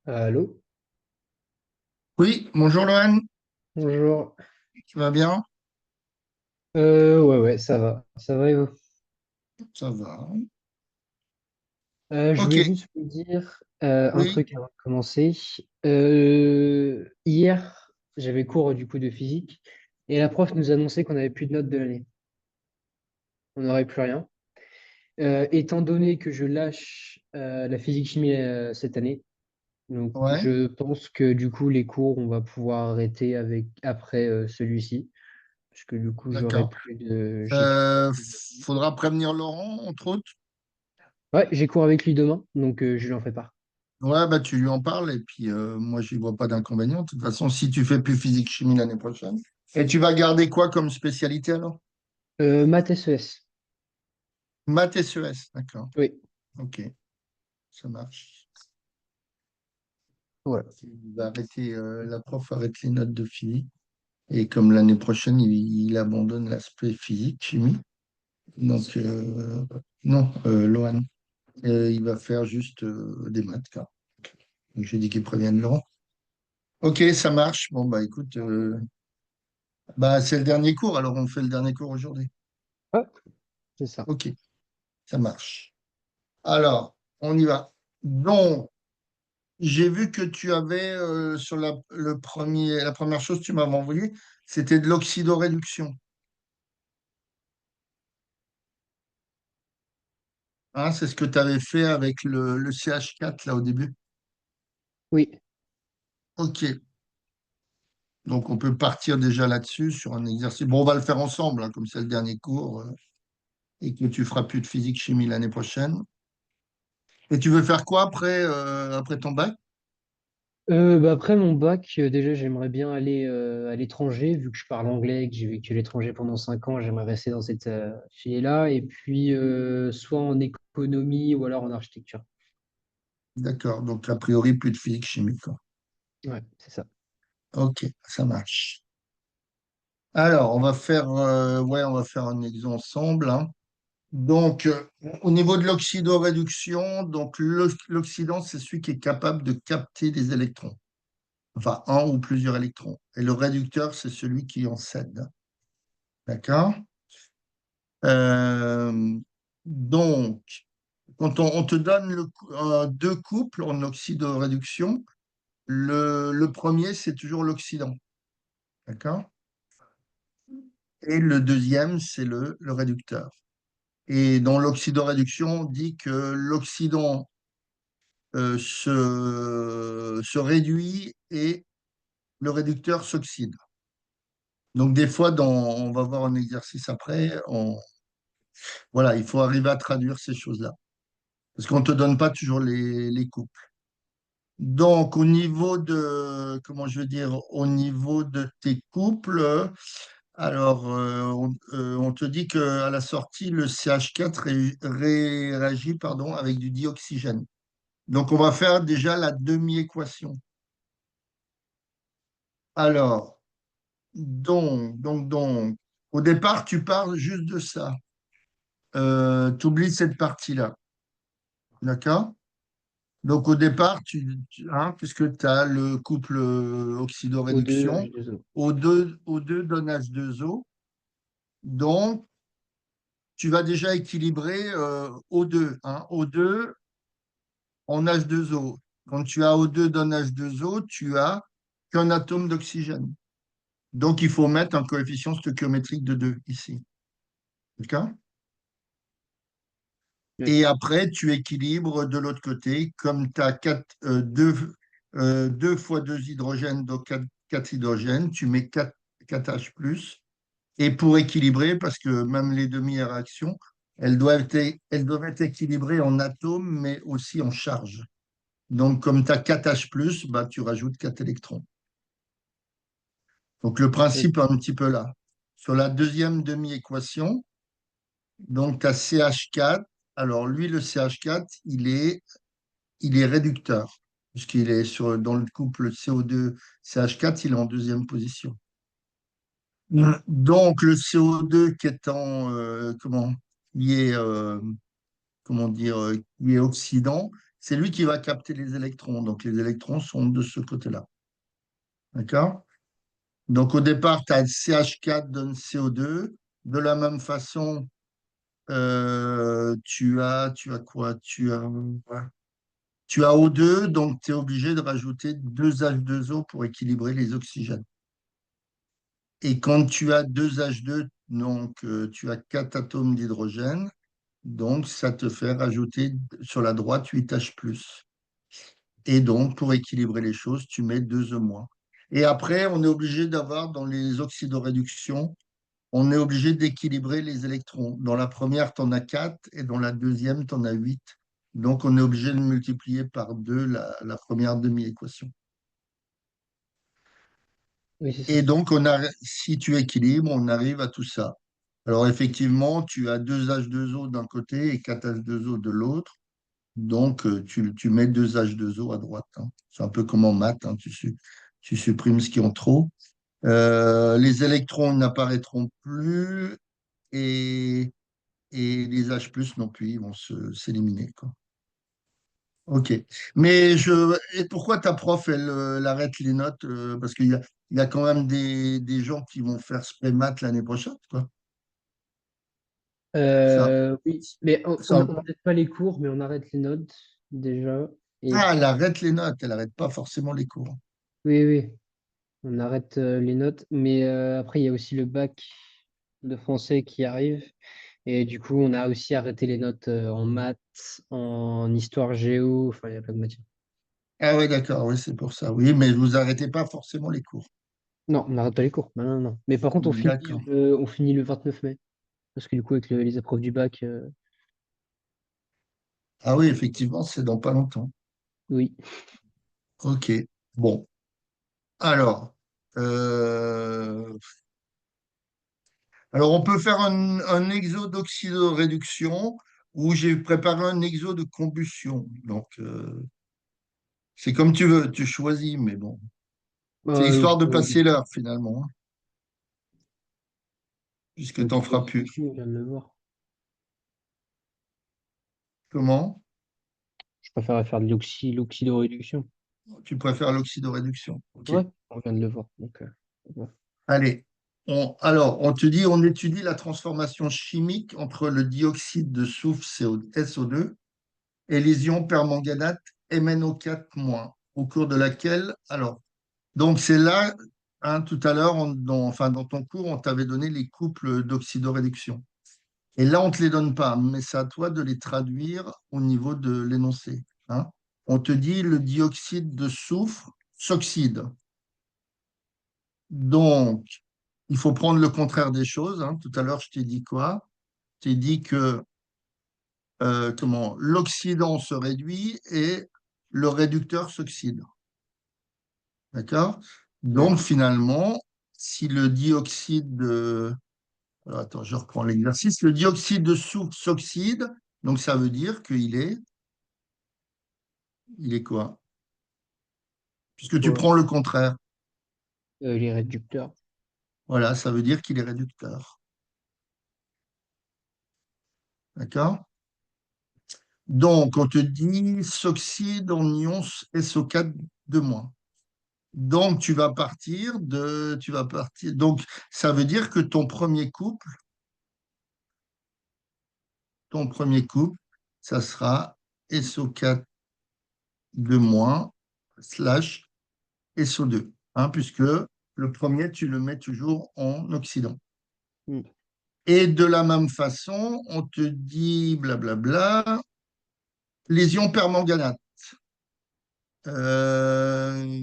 Allô? Oui, bonjour Lohan, Bonjour. tu vas bien? Ouais, ouais, ça va. Ça va et vous? Ça va. Je Ok, voulais juste vous dire un oui, truc avant de commencer. Hier, j'avais cours du coup de physique et la prof nous annonçait qu'on n'avait plus de notes de l'année. On n'aurait plus rien. Étant donné que je lâche la physique-chimie cette année, donc ouais, je pense que du coup les cours, on va pouvoir arrêter avec après celui-ci, parce que du coup j'aurai d'accord. plus de... Euh, Faudra prévenir Laurent, entre autres. Ouais, j'ai cours avec lui demain, donc je lui en fais part. Ouais, bah tu lui en parles et puis moi, je n'y vois pas d'inconvénient. De toute façon, si tu fais plus physique-chimie l'année prochaine. Et tu vas garder quoi comme spécialité alors? Maths SES. Maths SES, d'accord. Oui, Ok, ça marche. voilà. Il va arrêter, la prof arrête les notes de physique. Et comme l'année prochaine, il abandonne l'aspect physique-chimie. Donc, non, Lohan. Il va faire juste des maths, quoi. Donc, j'ai dit qu'il prévienne Laurent. Ok, ça marche. Bon, bah écoute, bah, c'est le dernier cours, alors on fait le dernier cours aujourd'hui. Ouais, c'est ça. Ok, ça marche. Alors, on y va. Donc, j'ai vu que tu avais sur la première chose que tu m'avais envoyée, c'était de l'oxydoréduction. Hein, c'est ce que tu avais fait avec le CH4 là au début. Oui, Ok, donc on peut partir déjà là-dessus sur un exercice. Bon, on va le faire ensemble, hein, comme c'est le dernier cours. Et que tu feras plus de physique-chimie l'année prochaine. Et tu veux faire quoi après, après ton bac? Bah après mon bac, déjà j'aimerais bien aller à l'étranger, vu que je parle anglais et que j'ai vécu à l'étranger pendant 5 ans, j'aimerais rester dans cette filière-là, et puis soit en économie ou alors en architecture. D'accord, donc a priori plus de physique-chimie, quoi. Ouais, c'est ça. Ok, ça marche. Alors, on va faire un exemple ensemble, hein. Donc, au niveau de l'oxydoréduction, donc l'oxydant, c'est celui qui est capable de capter des électrons, enfin un ou plusieurs électrons. Et le réducteur, c'est celui qui en cède. D'accord? Euh, donc, quand on te donne deux couples en oxydoréduction, le premier, c'est toujours l'oxydant. D'accord? Et le deuxième, c'est le réducteur. Et dans l'oxydoréduction, on dit que l'oxydant se réduit et le réducteur s'oxyde. Donc, des fois, on va voir un exercice après, voilà, il faut arriver à traduire ces choses-là. Parce qu'on ne te donne pas toujours les couples. Donc, au niveau de, comment je veux dire, au niveau de tes couples, alors, on te dit qu'à la sortie, le CH4 réagit pardon, avec du dioxygène. Donc, on va faire déjà la demi-équation. Alors, donc, au départ, tu parles juste de ça. Tu oublies cette partie-là. D'accord? Donc, au départ, hein, puisque tu as le couple O2, oxydoréduction, H2O. O2 donne H2O. Donc, tu vas déjà équilibrer O2. Hein. O2 en H2O. Quand tu as O2 donne H2O, tu as qu'un atome d'oxygène. Donc, il faut mettre un coefficient stoichiométrique de 2 ici. D'accord? Oui. Et après, tu équilibres de l'autre côté, comme tu as 2 fois 2 hydrogènes, donc 4 hydrogènes, tu mets 4H+. Et pour équilibrer, parce que même les demi-réactions, elles doivent être équilibrées en atomes, mais aussi en charge. Donc, comme tu as 4H+, bah, tu rajoutes 4 électrons. Donc, le principe est un petit peu là. Sur la deuxième demi-équation, donc tu as CH4. Alors, lui, le CH4, il est réducteur, puisqu'il est dans le couple CO2-CH4, il est en deuxième position. Donc, le CO2 qui est comment, qui est, comment dire, qui est oxydant, c'est lui qui va capter les électrons. Donc les électrons sont de ce côté-là. D'accord? Donc au départ, tu as CH4 donne CO2. De la même façon, tu as quoi? Tu as O2, donc tu es obligé de rajouter 2 H2O pour équilibrer les oxygènes. Et quand tu as 2 H2, donc tu as 4 atomes d'hydrogène, donc ça te fait rajouter sur la droite 8 H+. Et donc, pour équilibrer les choses, tu mets 2 E-. Et après, on est obligé d'avoir dans les oxydoréductions, on est obligé d'équilibrer les électrons. Dans la première, tu en as 4 et dans la deuxième, tu en as 8. Donc, on est obligé de multiplier par 2 la première demi-équation. Oui, c'est ça. Et donc, si tu équilibres, on arrive à tout ça. Alors, effectivement, tu as 2 H2O d'un côté et 4 H2O de l'autre. Donc, tu mets 2 H2O à droite, hein. C'est un peu comme en maths, hein. Tu supprimes ce qui est en trop. Les électrons n'apparaîtront plus et, et les H+ non plus, ils vont s'éliminer, quoi. OK. Et pourquoi ta prof, elle arrête les notes? Parce qu'il y a quand même des gens qui vont faire spé maths l'année prochaine, quoi. Ça, Oui, mais on ça- n'arrête pas les cours, mais on arrête les notes déjà. Et Elle arrête les notes, elle arrête pas forcément les cours. oui, oui, on arrête les notes. Mais après, il y a aussi le bac de français qui arrive. Et du coup, on a aussi arrêté les notes en maths, en histoire géo. Enfin, il y a plein de matières. Ah ouais, d'accord, oui, c'est pour ça. Oui, mais vous arrêtez pas forcément les cours. Non, on n'arrête pas les cours. Non, non, non. Mais par contre, D'accord. on finit le 29 mai. Parce que du coup, avec les épreuves du bac, Ah oui, effectivement, c'est dans pas longtemps. oui. Ok. Bon. Alors, euh, alors on peut faire un exo d'oxydoréduction ou j'ai préparé un exo de combustion. Donc, c'est comme tu veux, tu choisis, mais bon. C'est histoire de passer l'heure finalement, hein, puisque tu n'en feras plus. Oxydoréduction, on vient de le voir. Comment? Je préfère faire de l'oxydoréduction. Tu préfères l'oxydoréduction. Ok. Ouais, on vient de le voir. Donc, ouais. Allez. Alors, on te dit, on étudie la transformation chimique entre le dioxyde de soufre SO2 et les ions permanganate MnO4-, au cours de laquelle, alors, donc c'est là, hein, tout à l'heure, enfin, dans ton cours, on t'avait donné les couples d'oxydoréduction. Et là, on ne te les donne pas, mais c'est à toi de les traduire au niveau de l'énoncé, hein. On te dit le dioxyde de soufre s'oxyde. Donc, il faut prendre le contraire des choses, hein. Tout à l'heure, je t'ai dit quoi? Je t'ai dit que l'oxydant se réduit et le réducteur s'oxyde. D'accord? Donc, D'accord. finalement, si le dioxyde de... alors, attends, je reprends l'exercice. Le dioxyde de soufre s'oxyde, donc ça veut dire il est quoi? Puisque tu Ouais. prends le contraire. Les réducteurs. Voilà, ça veut dire qu'il est réducteur. D'accord? Donc, on te dit s'oxyde en ion SO4 de moins. Donc, tu vas partir. Donc, ça veut dire que ton premier couple, ça sera SO4 de moins slash SO2, hein, puisque le premier, tu le mets toujours en oxydant. Hmm. Et de la même façon, on te dit blablabla, les ions permanganate. Euh,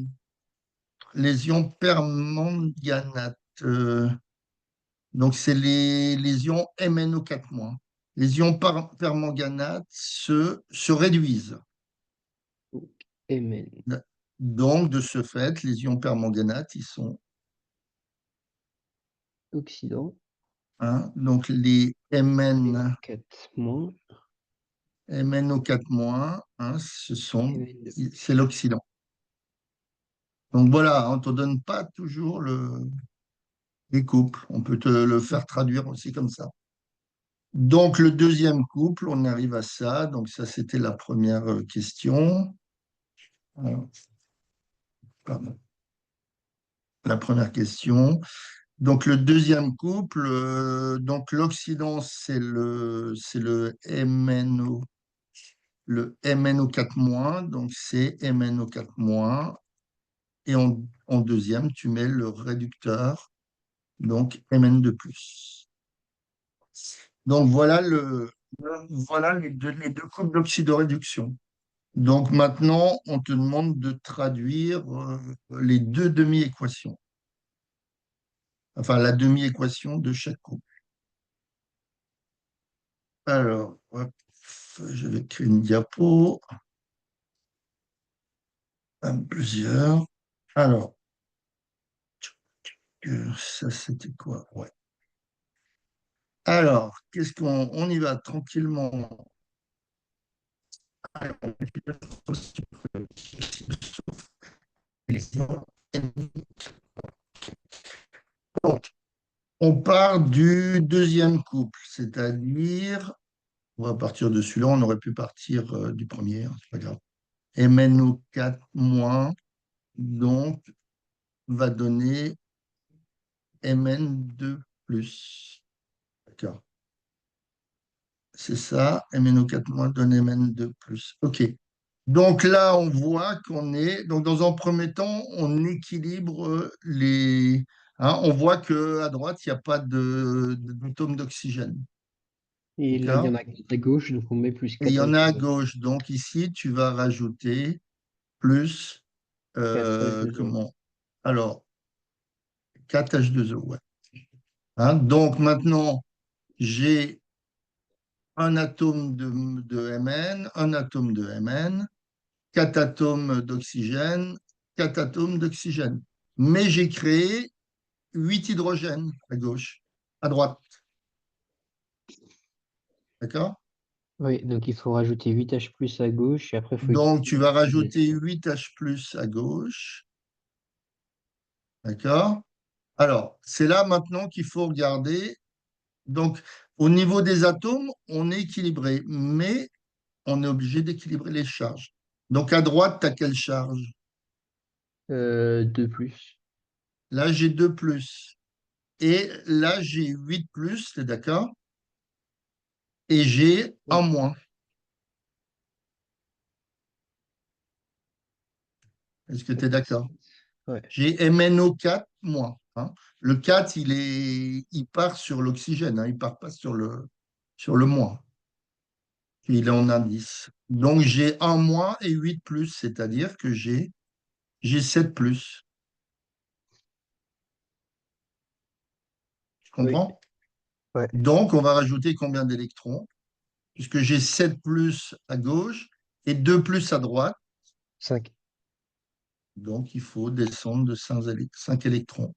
les ions permanganate. Donc, c'est les ions MnO4-. Les ions permanganate se réduisent. Mn. Donc, de ce fait, les ions permanganate, ils sont Oxydant. donc les MnO4 moins. MnO4-, hein, Mn2. c'est l'oxydant. Donc voilà, on ne te donne pas toujours les couples. On peut te le faire traduire aussi comme ça. Donc, le deuxième couple, on arrive à ça. Donc, ça, c'était la première question. Alors, pardon. La première question. Donc, le deuxième couple, donc l'oxydant, c'est le MNO, le MnO4-, donc c'est MnO4-. Et en deuxième, tu mets le réducteur, donc Mn2+. Donc, voilà les deux couples d'oxydoréduction. Donc, maintenant, on te demande de traduire les deux demi-équations, enfin la demi-équation de chaque couple. Alors, hop, je vais créer une diapo, plusieurs. Alors, ça c'était quoi? Ouais. Alors, qu'est-ce qu'on y va tranquillement. Donc, on part du deuxième couple, c'est-à-dire, on va partir de celui-là, on aurait pu partir du premier, hein, c'est pas grave. MnO4-, donc, va donner Mn2+. D'accord. C'est ça, MnO4- donne Mn2+. OK. Donc là, on voit qu'on est, donc dans un premier temps, on équilibre les. Hein, on voit qu'à droite, il n'y a pas d'atome d'oxygène. Et là, il y en D'accord? a 4 à gauche, donc on met plus Et il y 4 en a à H2O. gauche. Donc ici, tu vas rajouter plus, 4 H2O. comment? Alors, 4H2O, ouais. Hein, donc maintenant, j'ai un atome de Mn, un atome de Mn, 4 atomes d'oxygène, 4 atomes d'oxygène. Mais j'ai créé 8 hydrogènes à gauche, à droite. D'accord? Oui, donc il faut rajouter 8 H plus à gauche et après il faut Donc, tu équilibrer vas les rajouter électrons. 8H+ à gauche. D'accord? Alors, c'est là maintenant qu'il faut regarder. Donc, au niveau des atomes, on est équilibré, mais on est obligé d'équilibrer les charges. Donc, à droite, tu as quelle charge? 2 plus. Là, j'ai 2+. Et là, j'ai 8+, t'es d'accord? Et j'ai un Oui. moins. Est-ce que tu es d'accord? Ouais. J'ai MnO4-. Hein. Le 4, il part sur l'oxygène, hein, il ne part pas sur le moins. Il est en indice. Donc j'ai un moins et 8+, c'est-à-dire que j'ai 7+. Tu Oui. comprends? Ouais. Donc on va rajouter combien d'électrons? Puisque j'ai 7+ à gauche et 2+ à droite. 5. Donc il faut descendre de 5 électrons.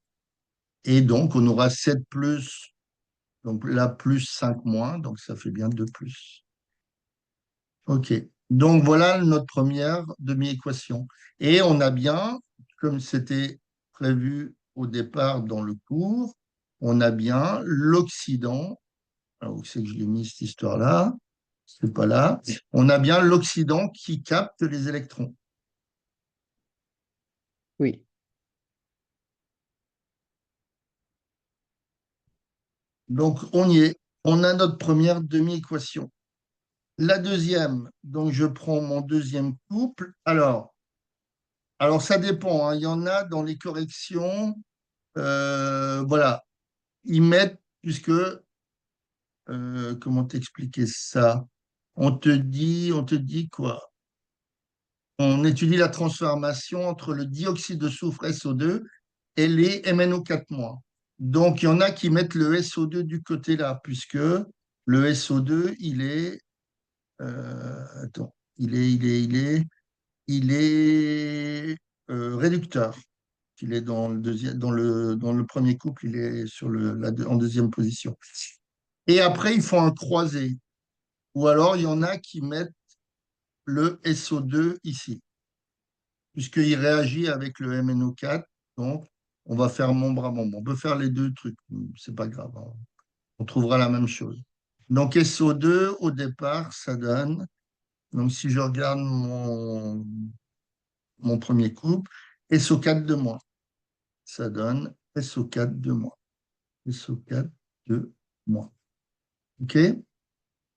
Et donc on aura 7+, donc là plus 5-, donc ça fait bien 2+. OK. Donc voilà notre première demi-équation. Et on a bien, comme c'était prévu au départ dans le cours, on a bien l'oxydant. Alors, où c'est que je l'ai mis cette histoire-là? C'est pas là. On a bien l'oxydant qui capte les électrons. Oui. Donc on y est. On a notre première demi-équation. La deuxième, donc je prends mon deuxième couple. Alors ça dépend, hein. Il y en a dans les corrections. Voilà, ils mettent, puisque, comment t'expliquer ça? On te dit quoi? On étudie la transformation entre le dioxyde de soufre SO2 et les MnO4-. Donc, il y en a qui mettent le SO2 du côté là, puisque le SO2, attends, il est réducteur. Il est dans le deuxième, dans le premier couple, il est en deuxième position. Et après, ils font un croisé. Ou alors, il y en a qui mettent le SO2 ici, puisqu'il réagit avec le MnO4. Donc, on va faire membre à membre. On peut faire les deux trucs, c'est pas grave, hein. On trouvera la même chose. Donc SO2, au départ, ça donne, donc si je regarde mon premier couple, SO4 de moins. Ça donne SO4 de moins. SO4 de moins. OK?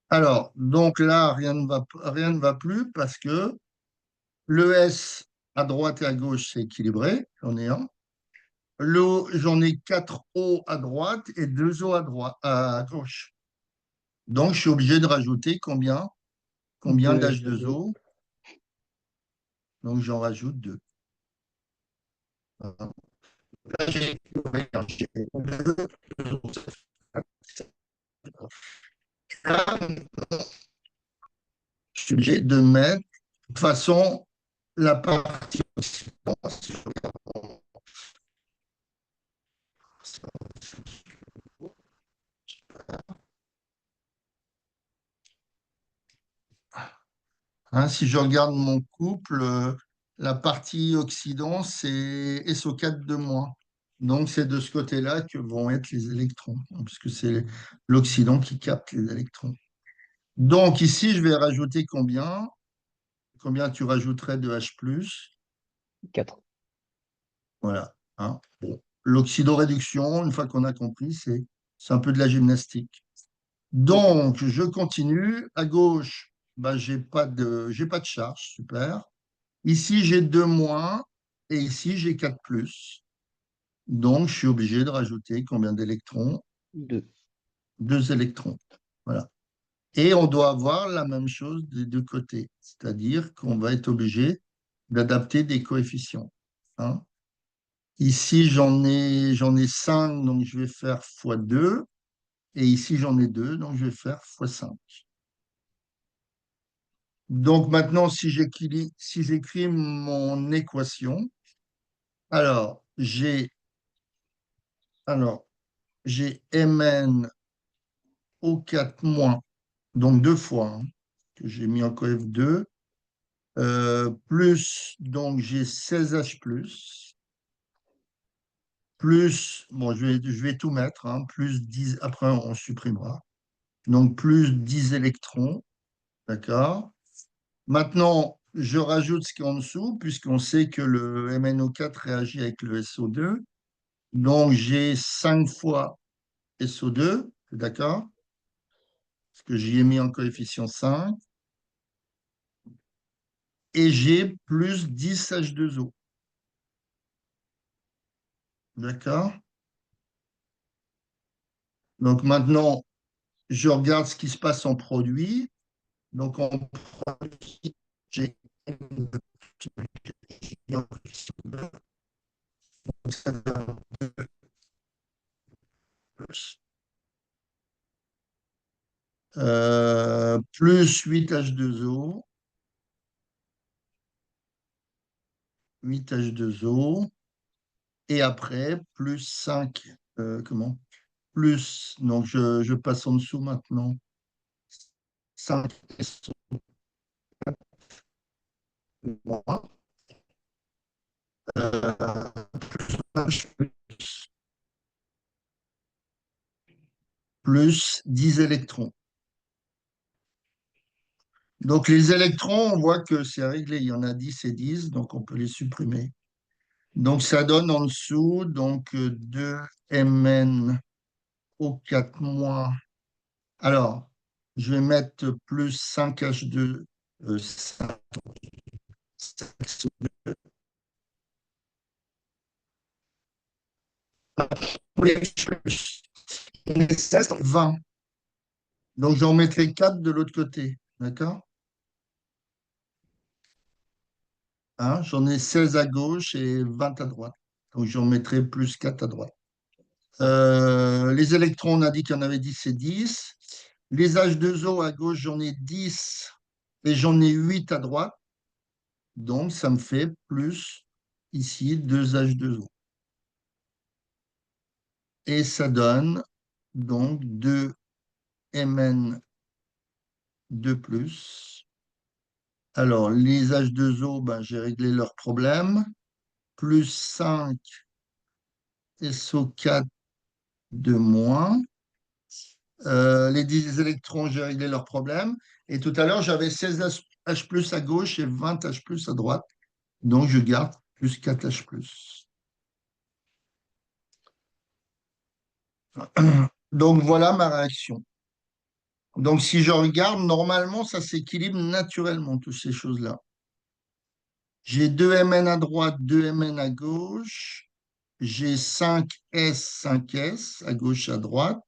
Alors, donc là, rien ne va plus parce que le S à droite et à gauche, c'est équilibré. J'en ai un. J'en ai 4 O à droite et 2 O à gauche. Donc, je suis obligé de rajouter combien De d'H2O? H2O. Donc, j'en rajoute 2. Là, je suis obligé de mettre, de toute façon, la partie. Hein, si je regarde mon couple, la partie Occident, c'est SO4 de moins. Donc, c'est de ce côté-là que vont être les électrons, hein, puisque c'est l'Occident qui capte les électrons. Donc, ici, je vais rajouter combien? Combien tu rajouterais de H+? 4. Voilà. Hein. Bon. L'oxydoréduction, une fois qu'on a compris, c'est un peu de la gymnastique. Oui. Donc, je continue. À gauche, bah, j'ai pas de charge, super. Ici, j'ai 2 moins et ici, j'ai 4 plus. Donc, je suis obligé de rajouter combien d'électrons? 2. 2 électrons. Voilà. Et on doit avoir la même chose des deux côtés, c'est-à-dire qu'on va être obligé d'adapter des coefficients. Hein. Ici, j'en ai 5, donc je vais faire fois 2. Et ici, j'en ai 2, donc je vais faire fois 5. Donc maintenant, si j'écris mon équation, alors alors, j'ai Mn au 4 moins, donc 2 fois, hein, que j'ai mis en coef 2, plus, donc j'ai 16H+, plus, bon, je vais tout mettre, hein, plus 10, après on supprimera, donc plus 10 électrons, d'accord? Maintenant, je rajoute ce qui est en dessous, puisqu'on sait que le MnO4 réagit avec le SO2, donc j'ai 5 fois SO2, d'accord? Parce que j'y ai mis en coefficient 5. Et j'ai plus 10 H2O. D'accord? Donc maintenant, je regarde ce qui se passe en produit. Donc en produit, j'ai plus 8H2O, 8H2O, et après plus 5, comment? Plus, donc je passe en dessous maintenant, 5 moins, plus 10 électrons. Donc les électrons, on voit que c'est réglé, il y en a 10 et 10, donc on peut les supprimer. Donc ça donne en dessous donc 2Mn au 4 moins. Alors, je vais mettre plus 5H2, 5, plus 20. Donc j'en mettrai 4 de l'autre côté. D'accord? Hein, j'en ai 16 à gauche et 20 à droite. Donc j'en mettrai plus 4 à droite. Les électrons, on a dit qu'il y en avait 10 et 10. Les H2O à gauche, j'en ai 10 et j'en ai 8 à droite. Donc, ça me fait plus ici 2 H2O. Et ça donne donc 2 Mn2 plus. Alors, les H2O, ben, j'ai réglé leur problème. Plus 5 SO4 de moins. Les 10 électrons, j'ai réglé leur problème. Et tout à l'heure, j'avais 16 H plus à gauche et 20 H plus à droite. Donc, je garde plus 4 H plus. Donc, voilà ma réaction. Donc, si je regarde, normalement, ça s'équilibre naturellement, toutes ces choses-là. J'ai 2 Mn à droite, 2 Mn à gauche. J'ai 5 S à gauche, à droite.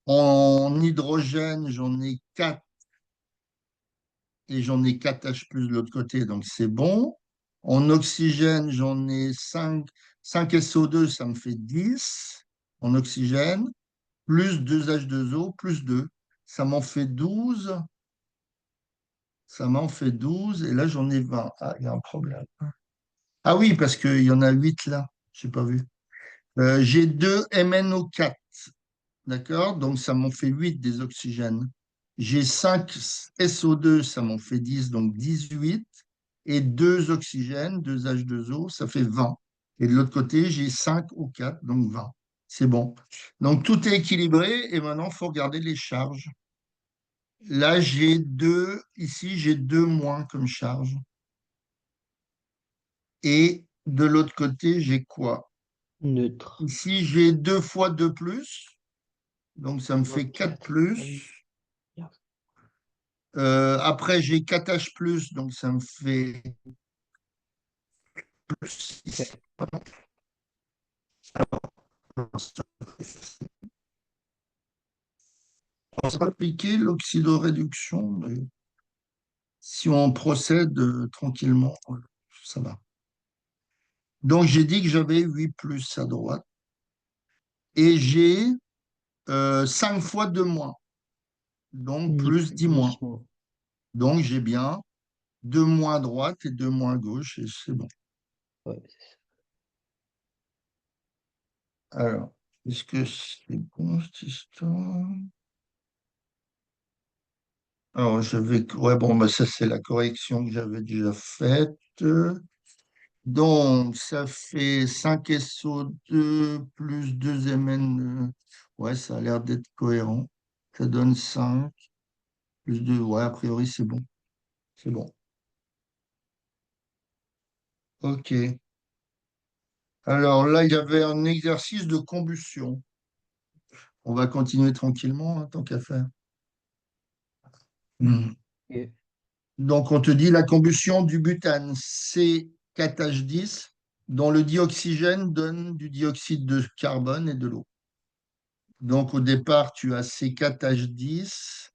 En hydrogène, j'en ai 4 et j'en ai 4 H plus de l'autre côté, donc c'est bon. En oxygène, j'en ai 5 SO2, ça me fait 10 en oxygène, plus 2 H2O, plus 2. Ça m'en fait 12. Ça m'en fait 12 et là, j'en ai 20. Ah, il y a un problème. Ah oui, parce qu'il y en a 8 là, je n'ai pas vu. J'ai 2 MnO4. D'accord? Donc, ça m'en fait 8 des oxygènes. J'ai 5 SO2, ça m'en fait 10, donc 18. Et 2 oxygènes, 2 H2O, ça fait 20. Et de l'autre côté, j'ai 5 O4, donc 20. C'est bon. Donc, tout est équilibré et maintenant, il faut regarder les charges. Là, j'ai 2, ici, j'ai 2 moins comme charge. Et de l'autre côté, j'ai quoi? Neutre. Ici, j'ai 2 fois 2 plus, donc ça me fait 4 4. plus. Après, j'ai 4H plus, donc ça me fait plus 6. On va appliquer l'oxydoréduction, mais si on procède tranquillement, ça va. Donc, j'ai dit que j'avais 8 plus à droite et j'ai 5 fois 2 moins, donc 10 plus plus, 10 moins. 10 moins. Donc, j'ai bien 2 moins à droite et 2 moins à gauche et c'est bon. Ouais. Alors, est-ce que c'est bon cette histoire? Alors, je vais. Ouais, bon, bah, ça, c'est la correction que j'avais déjà faite. Donc, ça fait 5SO2 plus 2Mn. Ouais, ça a l'air d'être cohérent. Ça donne 5 plus 2. Ouais, a priori, c'est bon. C'est bon. OK. Alors là, il y avait un exercice de combustion. On va continuer tranquillement, hein, tant qu'à faire. Hmm. Et Donc, on te dit la combustion du butane C4H10 dont le dioxygène donne du dioxyde de carbone et de l'eau. Donc, au départ, tu as C4H10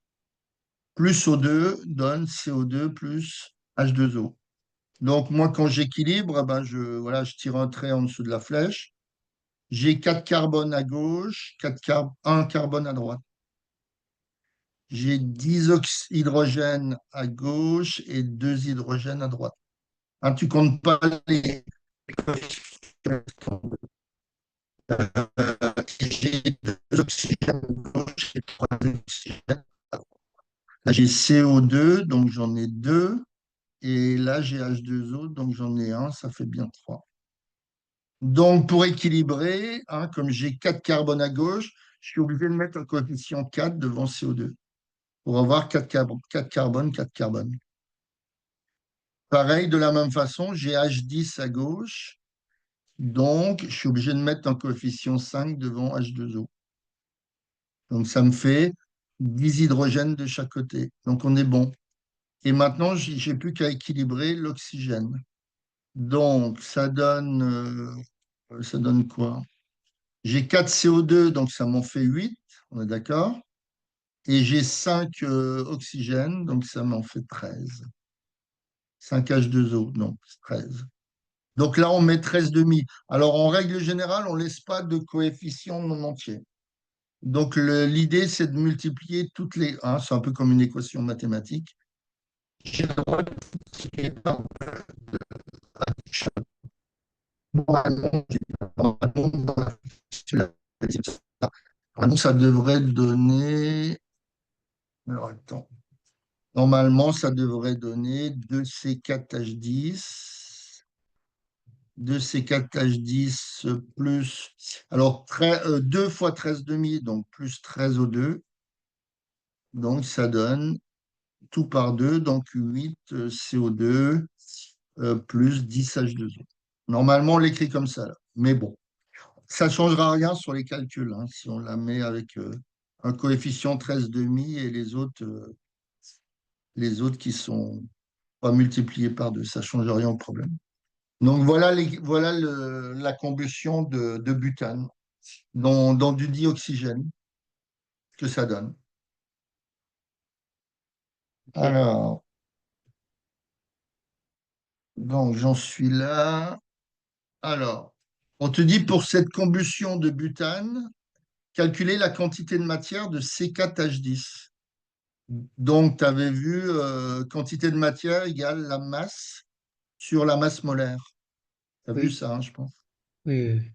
plus O2 donne CO2 plus H2O. Donc, moi, quand j'équilibre, eh ben, voilà, je tire un trait en dessous de la flèche. J'ai 4 carbones à gauche, 1 carbone à droite. J'ai 10 hydrogènes à gauche et 2 hydrogènes à droite. Hein, tu comptes pas les j'ai 2 oxygènes à gauche et 3 oxygènes. Là, j'ai CO2, donc j'en ai 2. Et là, j'ai H2O, donc j'en ai un, ça fait bien 3. Donc, pour équilibrer, hein, comme j'ai 4 carbones à gauche, je suis obligé de mettre un coefficient 4 devant CO2 pour avoir 4 carbones, 4 carbones. Pareil, de la même façon, j'ai H10 à gauche, donc je suis obligé de mettre un coefficient 5 devant H2O. Donc, ça me fait 10 hydrogènes de chaque côté. Donc, on est bon. Et maintenant, j'ai plus qu'à équilibrer l'oxygène. Donc, ça donne quoi? J'ai 4 CO2, donc ça m'en fait 8, on est d'accord? Et j'ai 5 oxygènes, donc ça m'en fait 13. 5 H2O, donc 13. Donc là, on met 13 demi. Alors, en règle générale, on ne laisse pas de coefficient non entier. Donc, l'idée, c'est de multiplier toutes les 1. C'est un peu comme une équation mathématique. J'ai le droit de multiplier par normalement, ça devrait donner. Alors, attends. Normalement, ça devrait donner 2C4H10 2C4H10 plus, alors 2 fois 13,5, donc plus 13 O2. Donc ça donne tout par 2, donc 8 CO2 plus 10 H2O. Normalement, on l'écrit comme ça, là. Mais bon, ça ne changera rien sur les calculs, hein, si on la met avec un coefficient 13,5 et les autres qui sont pas multipliés par 2. Ça ne change rien au problème. Donc voilà, la combustion de butane dans du dioxygène que ça donne. Ok. Alors, donc j'en suis là. Alors, on te dit pour cette combustion de butane, calculer la quantité de matière de C4H10. Donc, tu avais vu quantité de matière égale la masse sur la masse molaire. Tu as vu Oui. ça, hein, je pense. Oui, oui,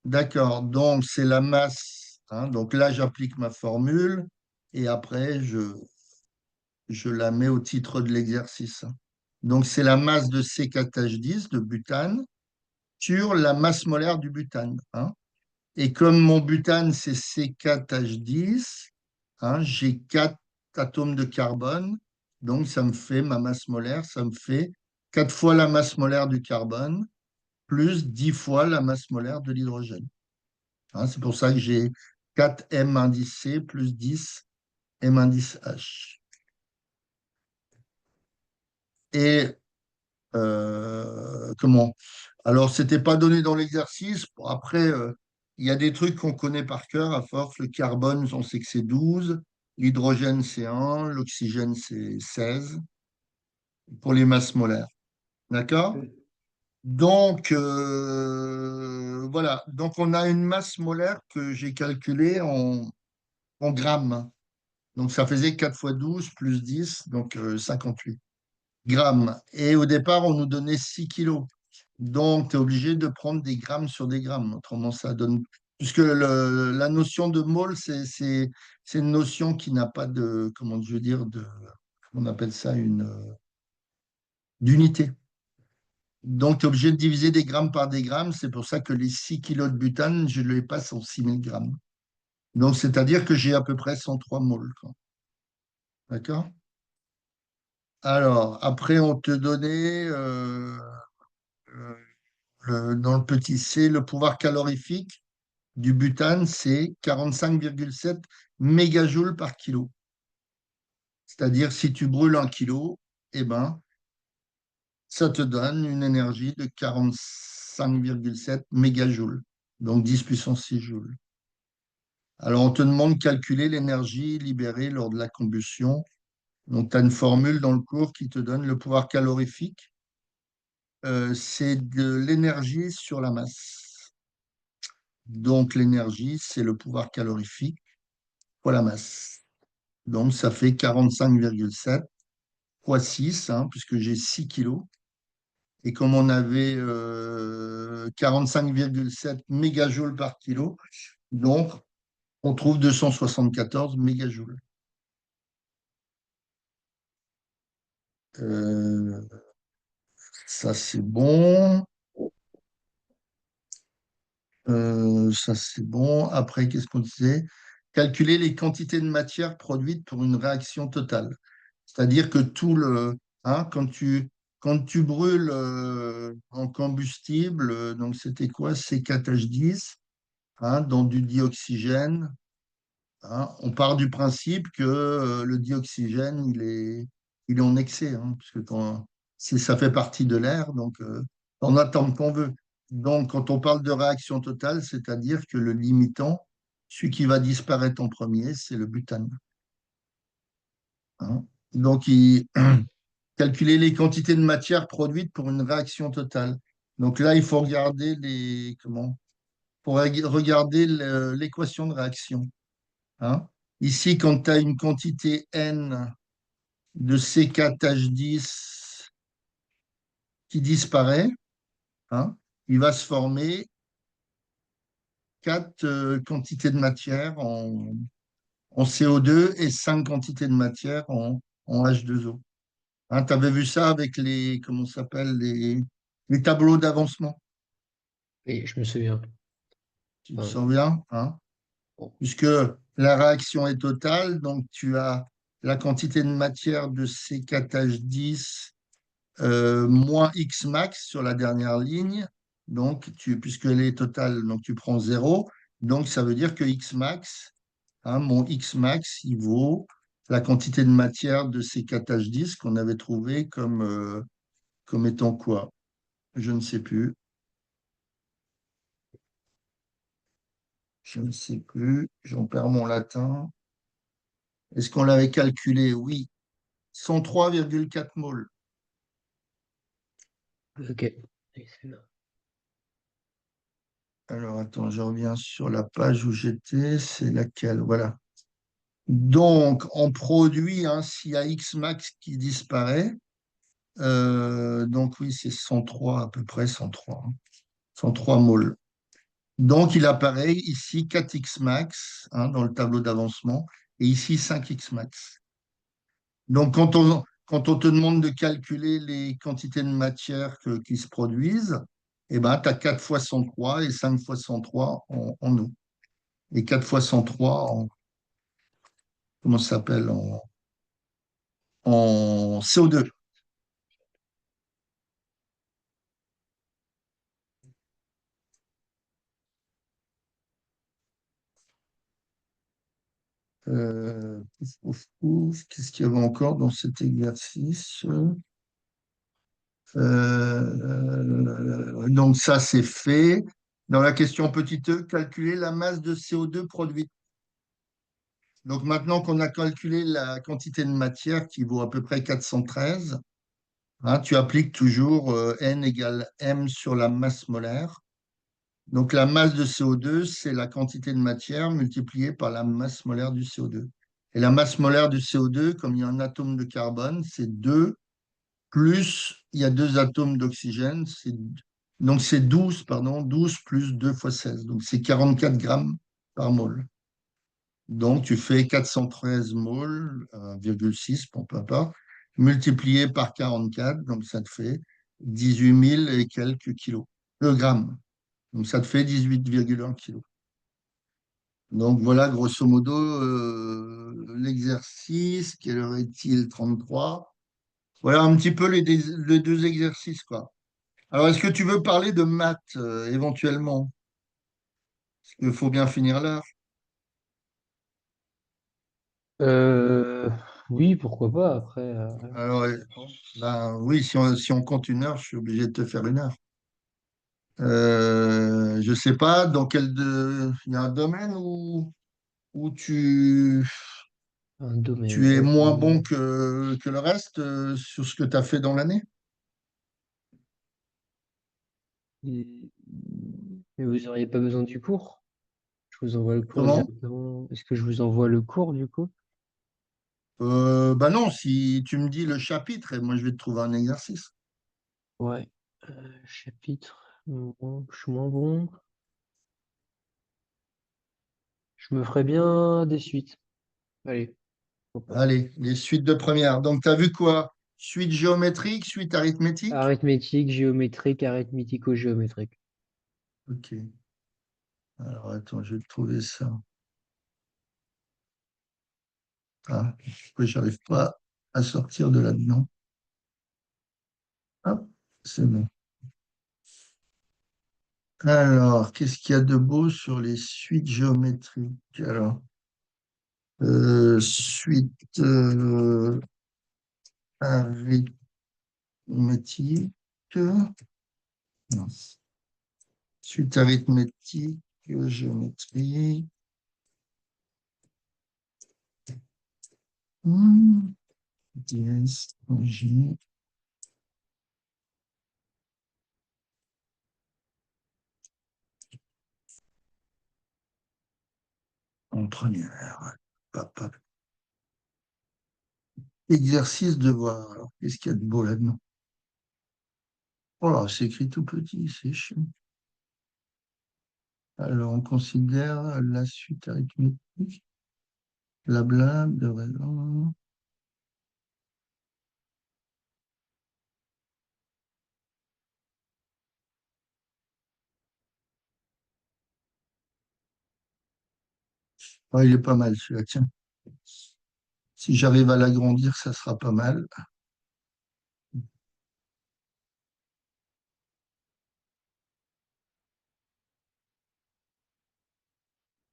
D'accord. Donc, c'est la masse, hein. Donc là, j'applique ma formule et après, je la mets au titre de l'exercice. Donc, c'est la masse de C4H10, de butane, sur la masse molaire du butane, hein. Et comme mon butane, c'est C4H10, hein, j'ai 4 atomes de carbone. Donc, ça me fait ma masse molaire, ça me fait 4 fois la masse molaire du carbone, plus 10 fois la masse molaire de l'hydrogène. Hein, c'est pour ça que j'ai 4 M indice C plus 10 M indice H. Et comment? Alors, c'était pas donné dans l'exercice. Bon, après, il y a des trucs qu'on connaît par cœur à force. Le carbone, on sait que c'est 12. L'hydrogène, c'est 1. L'oxygène, c'est 16 pour les masses molaires. D'accord? oui. Donc, voilà. Donc, on a une masse molaire que j'ai calculée en grammes. Donc, ça faisait 4 fois 12 plus 10, donc 58 grammes. Et au départ, on nous donnait 6 kilos. Donc, tu es obligé de prendre des grammes sur des grammes. Autrement, ça donne. Puisque la notion de mole, c'est une notion qui n'a pas de. Comment je veux dire, on appelle ça d'unité. Donc, tu es obligé de diviser des grammes par des grammes. C'est pour ça que les 6 kilos de butane, je les passe en 6 000 grammes. Donc, c'est-à-dire que j'ai à peu près 103 moles, quoi. D'accord? Alors, après, on te donnait euh, dans le petit C le pouvoir calorifique du butane, c'est 45,7 mégajoules par kilo. C'est-à-dire, si tu brûles 1 kilo, eh ben, ça te donne une énergie de 45,7 mégajoules, donc 10 puissance 6 joules. Alors, on te demande de calculer l'énergie libérée lors de la combustion. Donc, tu as une formule dans le cours qui te donne le pouvoir calorifique. C'est de l'énergie sur la masse. Donc, l'énergie, c'est le pouvoir calorifique fois la masse. Donc, ça fait 45,7 fois 6, hein, puisque j'ai 6 kilos. Et comme on avait 45,7 mégajoules par kilo, donc on trouve 274 mégajoules. Euh, Ça, c'est bon. Ça, c'est bon. Après, qu'est-ce qu'on disait? Calculer les quantités de matière produites pour une réaction totale. C'est-à-dire que hein, quand tu brûles en combustible, donc c'était quoi? C4H10, hein, dans du dioxygène, hein, on part du principe que le dioxygène, il est en excès, hein, puisque ça fait partie de l'air, donc on attend qu'on veut. Donc, quand on parle de réaction totale, c'est-à-dire que le limitant, celui qui va disparaître en premier, c'est le butane, hein. Donc, calculer les quantités de matière produites pour une réaction totale. Donc là, il faut regarder regarder l'équation de réaction, hein. Ici, quand tu as une quantité N de C4H10 qui disparaît, hein, il va se former 4 quantités de matière en CO2 et 5 quantités de matière en H2O. Hein, tu avais vu ça avec comment ça s'appelle, les tableaux d'avancement. Oui, je me souviens. Tu te Enfin, souviens, hein? bon. Puisque la réaction est totale, donc tu as la quantité de matière de C4H10 moins X max sur la dernière ligne. Donc, puisqu'elle est totale, donc tu prends 0. Donc, ça veut dire que X max, hein, mon X max, il vaut la quantité de matière de C4H10 qu'on avait trouvé comme étant quoi? Je ne sais plus. Je ne sais plus. J'en perds mon latin. Est-ce qu'on l'avait calculé? Oui. 103,4 moles. Ok. Excellent. Alors, attends, je reviens sur la page où j'étais. C'est laquelle? Voilà. Donc, on produit, hein, s'il y a X max qui disparaît, donc oui, c'est 103 à peu près, 103, hein, 103 moles. Donc, il apparaît ici 4X max, hein, dans le tableau d'avancement et ici 5X max. Donc, quand on te demande de calculer les quantités de matière qui se produisent, eh ben, tu as 4 fois 103 et 5 fois 103 en eau. Et 4 fois 103 en, comment ça s'appelle, en CO2. Pouf, pouf, pouf. Qu'est-ce qu'il y avait encore dans cet exercice? Donc ça, c'est fait. Dans la question petit e, calculer la masse de CO2 produite. Donc maintenant qu'on a calculé la quantité de matière qui vaut à peu près 413, hein, tu appliques toujours N égale M sur la masse molaire. Donc la masse de CO2, c'est la quantité de matière multipliée par la masse molaire du CO2. Et la masse molaire du CO2, comme il y a un atome de carbone, c'est 2 plus, il y a deux atomes d'oxygène, donc c'est 12, pardon, 12 plus 2 fois 16. Donc c'est 44 grammes par mol. Donc tu fais 413 moles, 6, bon, peu importe, multiplié par 44, donc ça te fait 18 000 et quelques kilos, grammes. Donc ça te fait 18,1 kilos. Donc voilà, grosso modo, l'exercice. Quelle heure est-il? 33. Voilà un petit peu les deux exercices, quoi. Alors, est-ce que tu veux parler de maths éventuellement? Parce qu'il faut bien finir l'heure. Euh, oui, pourquoi pas. Après, Alors, ben, oui, si on compte une heure, je suis obligé de te faire une heure. Je sais pas il y a un domaine où un tu domaine. es moins bon que le reste sur ce que tu as fait dans l'année. Et- Mais vous n'auriez pas besoin du cours? Je vous envoie le cours Comment? directement. Est-ce que je vous envoie le cours du coup? Bah non, si tu me dis le chapitre, et moi je vais te trouver un exercice. Ouais. Chapitre. Bon, je suis moins bon. Je me ferais bien des suites. Allez, pourquoi pas. Allez, les suites de première. Donc, tu as vu quoi? Suite géométrique, suite arithmétique? Arithmétique, géométrique, arithmético-géométrique. Ok. Alors, attends, je vais te trouver ça. Ah, pourquoi j'arrive pas à sortir de là-dedans? Hop, c'est bon. Alors, qu'est-ce qu'il y a de beau sur les suites géométriques? Alors, suite arithmétique. Non. Suite arithmétique, géométrie. Hmm, DS, J, en première. Hop, hop. Exercice devoir. Alors, qu'est-ce qu'il y a de beau là-dedans? Oh là, c'est écrit tout petit, c'est chiant. Alors, on considère la suite arithmétique, blabla, de raison. Ouais, il est pas mal celui-là, tiens. Si j'arrive à l'agrandir, ça sera pas mal.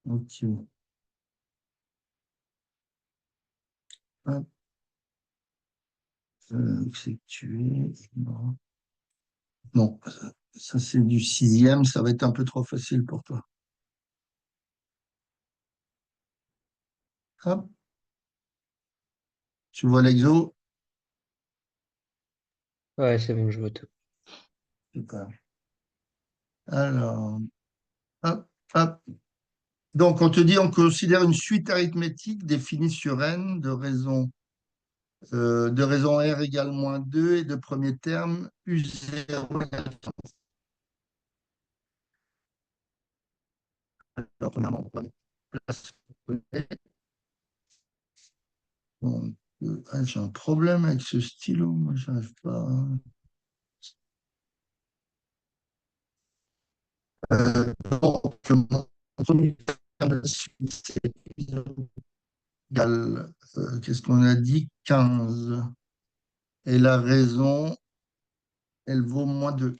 Ok. Hop, effectuer. Non, non, ça c'est du sixième, ça va être un peu trop facile pour toi. Hop, tu vois l'exo? Ouais, c'est bon, je vote. Super. Alors, hop, hop. Donc, on te dit, on considère une suite arithmétique définie sur n de raison r égale moins 2 et de premier terme u0 égale. Alors, premièrement, on va place. Donc, j'ai un problème avec ce stylo, moi, j'arrive pas. Donc, mon premier terme de suite, c'est u0 égale, qu'est-ce qu'on a dit? 15. Et la raison, elle vaut moins 2.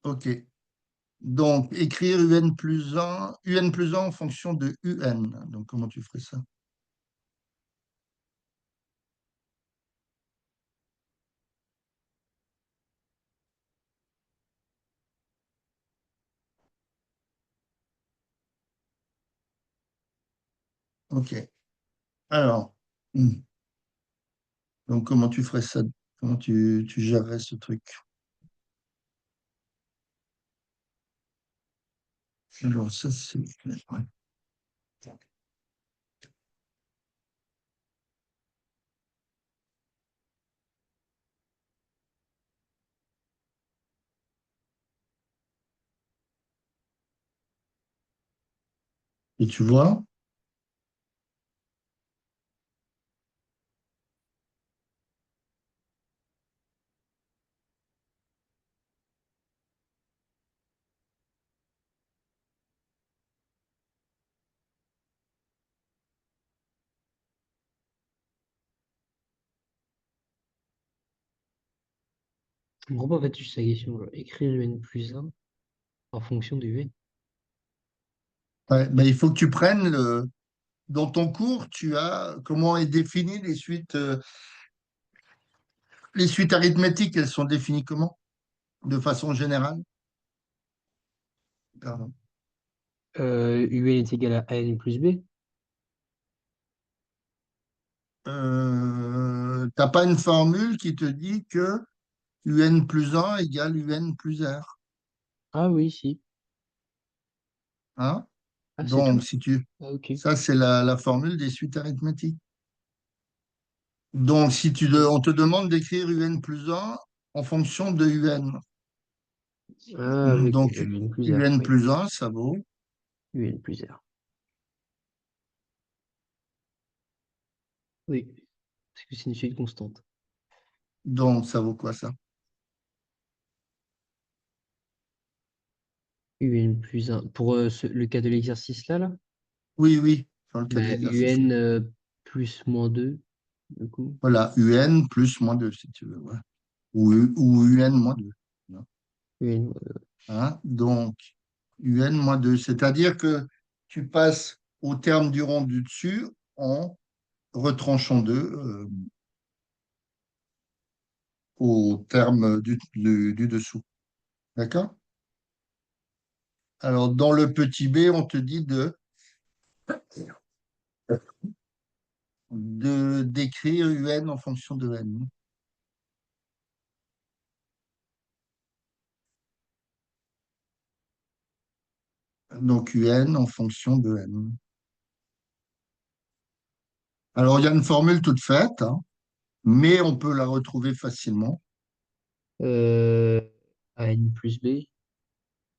OK. Donc, écrire UN plus un en fonction de UN. Donc, comment tu ferais ça? OK. Alors, donc, comment tu ferais ça? Comment tu gérerais ce truc? Alors, ça, c'est. Ouais. Et tu vois? Je comprends pas en fait juste la question. Genre, écrire UN plus un en fonction du UN. Ouais, ben, il faut que tu prennes dans ton cours, tu as comment est définies les suites arithmétiques, elles sont définies comment? De façon générale? Pardon. UN est égal à AN plus B. T'as pas une formule qui te dit que UN plus un égale UN plus R. Ah oui, si. Hein? Ah, c'est Donc, tout. si tu. Ah, ok. Ça, c'est la formule des suites arithmétiques. Donc, si on te demande d'écrire UN plus un en fonction de UN. Ah oui, ok. Donc, UN plus R. UN Oui. plus un ça vaut. UN plus R. Oui. Parce que c'est une suite constante. Donc, ça vaut quoi ça? UN plus un. Pour le cas de l'exercice là, là, Oui, oui, dans le cas de bah, l'exercice. UN plus moins 2 du coup. Voilà, UN plus moins 2 si tu veux. Ouais. Ou UN moins 2. UN, Hein? Donc, UN moins 2, c'est-à-dire que tu passes au terme du rond du dessus en retranchant 2 au terme du dessous. D'accord? Alors, dans le petit b, on te dit d'écrire UN en fonction de N. Donc, UN en fonction de N. Alors, il y a une formule toute faite, hein, mais on peut la retrouver facilement. euh, AN plus B.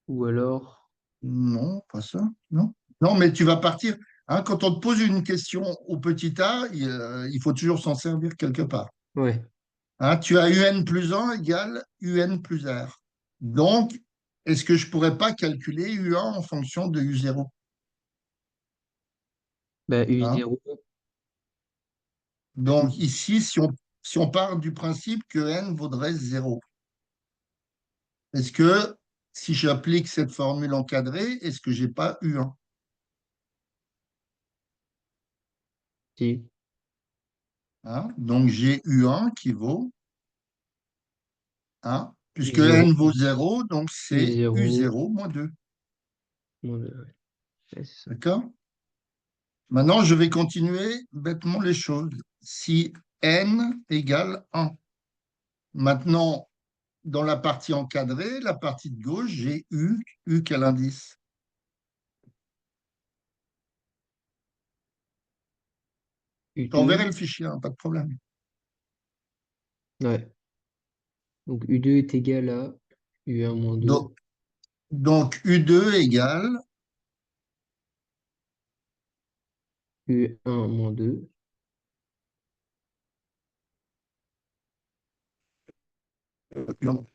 Ou alors. Non, pas ça. Non. Non, mais tu vas partir. Hein, quand on te pose une question au petit a, il faut toujours s'en servir quelque part. Ouais. Hein, tu as UN plus un égale UN plus R. Donc, est-ce que je pourrais pas calculer U1 en fonction de U0? Bah, Hein. U0. Donc ici, si on part du principe que n vaudrait 0, est-ce que si j'applique cette formule encadrée, est-ce que j'ai pas U1? Si. Hein. Donc j'ai U1 qui vaut 1, puisque U0 n vaut plus 0, donc c'est U0 U0 moins 2. moins 2. Ouais, ouais, c'est ça. D'accord? Maintenant, je vais continuer bêtement les choses. Si n égale 1. Maintenant, dans la partie encadrée, la partie de gauche, j'ai U quel indice? Je t'enverrai U2. le fichier, hein, pas de problème. Ouais. Donc U2 est égal à U1 moins Donc, 2. donc U2 égale, U1 moins 2. non,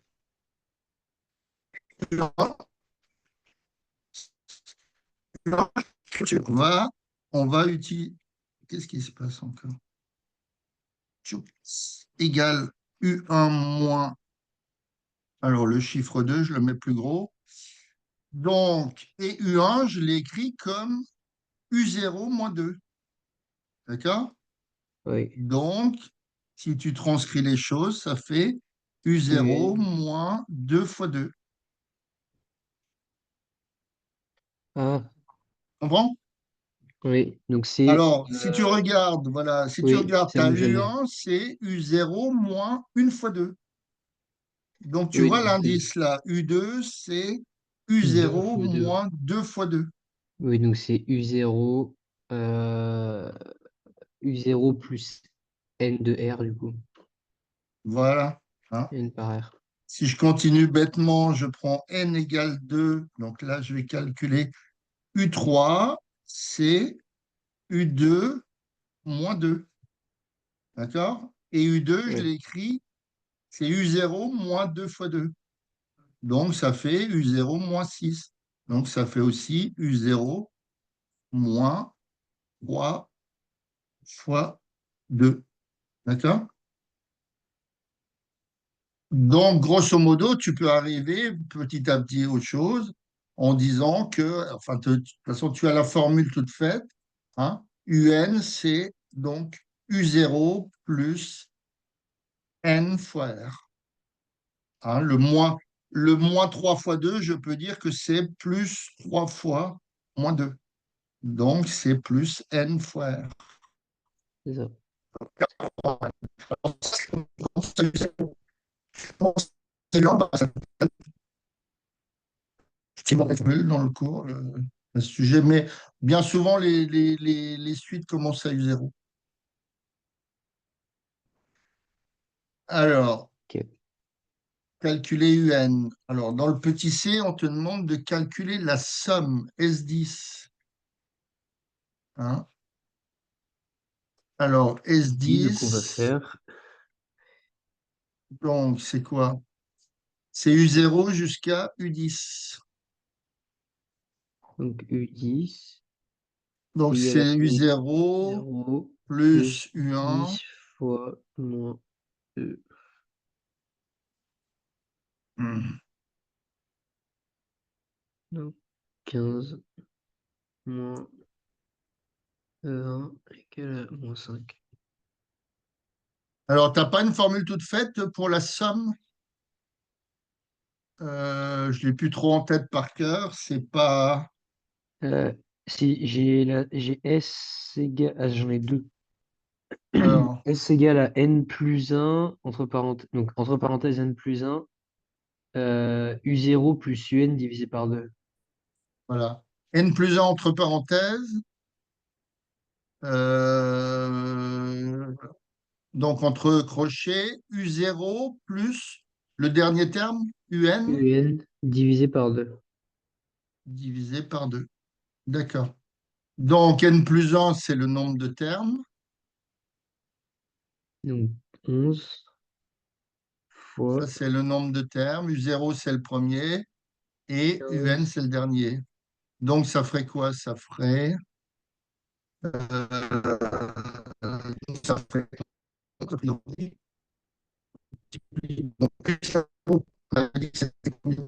on va utiliser, qu'est-ce qui se passe encore? Égale U1 moins, alors le chiffre 2, je le mets plus gros. Donc, et U1, je l'ai écrit comme U0 moins 2. D'accord? Oui. Donc, si tu transcris les choses, ça fait U0 UN. moins 2 fois 2. Ah, Comprends? oui. Donc c'est. Alors, si tu regardes, voilà, si tu Oui, regardes c'est ta bon, je l'ai. U1, c'est U0 moins 1 fois 2. Donc, tu Oui, vois donc c'est l'indice là, U2, c'est deux U0 fois 2. moins 2 fois 2. Oui, donc c'est U0. euh, U0 plus N de R, du coup. Voilà. Hein. N par R. Si je continue bêtement, je prends n égale 2. Donc là, je vais calculer U3, c'est U2 moins 2. D'accord? Et U2, je Oui, l'ai écrit, c'est U0 moins 2 fois 2. Donc, ça fait U0 moins 6. Donc, ça fait aussi U0 moins 3 fois 2. D'accord? Donc, grosso modo, tu peux arriver petit à petit aux choses en disant que, enfin, de toute façon, tu as la formule toute faite. Hein, UN, c'est donc U0 plus N fois R. Hein, le moins 3 fois 2, je peux dire que c'est plus 3 fois moins 2. Donc, c'est plus N fois R. c'est ça. C'est bon, dans le cours, à ce sujet, mais bien souvent, les suites commencent à U0. Alors, Ok. calculer UN. Alors, dans le petit c, on te demande de calculer la somme S10. Hein. Alors, Oui, donc on va S10, faire. donc c'est quoi? C'est U0 jusqu'à U10. Donc U10 Donc, égale à c'est U0 U0 plus plus U1. 10 fois moins 2. Hmm. Donc 15 moins 20 égale à moins 5. Alors, tu n'as pas une formule toute faite pour la somme? Je ne l'ai plus trop en tête par cœur. C'est pas. Euh, si j'ai S égale. Ah, j'en ai deux. Alors, S égale à N plus 1, donc entre parenthèses N plus 1, U0 plus UN divisé par 2. voilà. N plus 1 entre parenthèses. Euh, donc, entre crochets, U0 plus le dernier terme, UN, UN divisé par 2. divisé par 2. D'accord. Donc, N plus 1, c'est le nombre de termes. Donc 11 Ça, fois c'est le nombre de termes. U0, c'est le premier. Et UN, 15. c'est le dernier. Donc, ça ferait quoi? Ça ferait Ça fait donc, on a dit que c'était combien?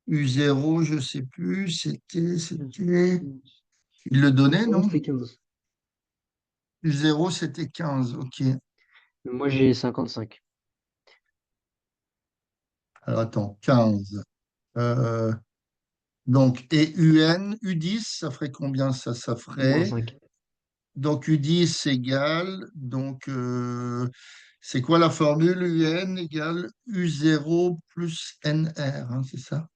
U0, je ne sais plus, c'était. Il le Pour donnait, moi, non? c'était 15. U0, c'était 15, ok. Moi, j'ai 55. Alors attends, 15. Euh, donc, et UN, U10, ça ferait combien ça? Ça Moins ferait. 5. Donc, U10 égale. Donc, c'est quoi la formule? UN égale U0 plus NR, hein, c'est ça?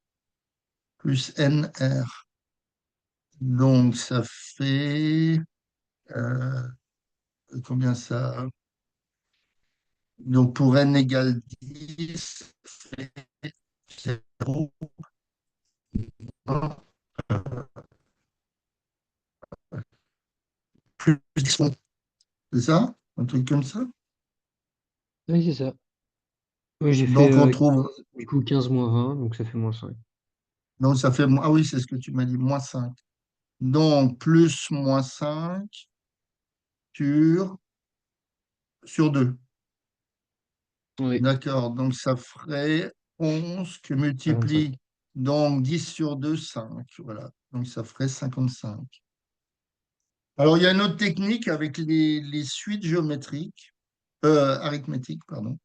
Plus NR. Donc, ça fait. euh, combien ça? Donc, pour N égale 10, ça fait 0, 1, plus 10. C'est ça? Un truc comme ça? Oui, c'est ça. Oui, j'ai fait Donc, on trouve. 15, du coup 15 moins 20, donc ça fait moins 5. Donc, ça fait. Ah oui, c'est ce que tu m'as dit, moins 5. Donc, plus moins 5 sur, sur 2. Oui, D'accord. Donc, ça ferait 11 que 55. multiplie. Donc, 10 sur 2, 5. Voilà. Donc, ça ferait 55. Alors, il y a une autre technique avec les suites géométriques, arithmétiques, pardon.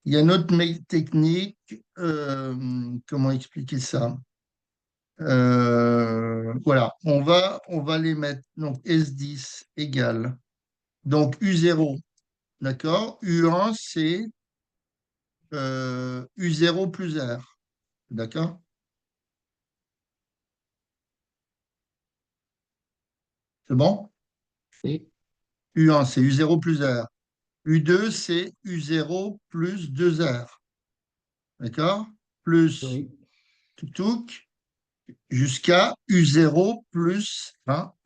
Il y a une autre technique, comment expliquer ça? Voilà, on va les mettre. Donc, S10 égale. Donc, U0, d'accord? U1, c'est U0 plus R, d'accord? C'est bon? Et, U1, c'est U0 plus R. U2, c'est U0 plus 2R, d'accord? Plus oui, tuk jusqu'à U0 plus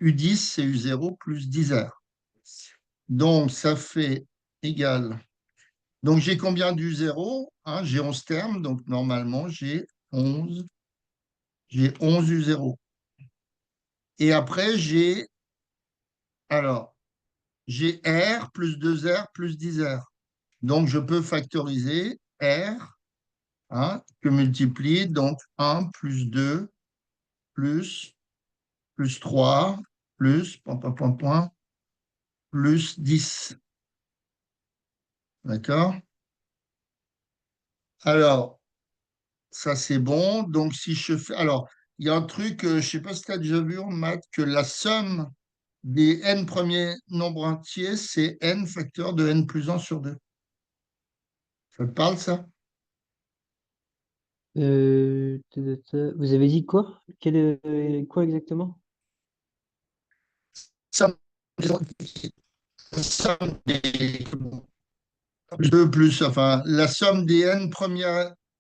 U10, c'est U0 plus 10R. Donc, ça fait égal. Donc, j'ai combien d'U0? J'ai 11 termes, donc normalement, j'ai onze U0. Et après, alors, j'ai R plus 2R plus 10R. Donc, je peux factoriser R, que multiplier, donc 1 plus 2 plus 3 point, point, point, point, plus 10. D'accord? Alors, ça c'est bon. Donc, si je fais. Alors, il y a un truc, je ne sais pas si tu as déjà vu en maths, que la somme des n premiers nombres entiers, c'est n facteur de n plus 1 sur 2. Ça te parle, ça? Vous avez dit quoi? Quoi exactement? Somme somme des 2 plus, enfin, la somme des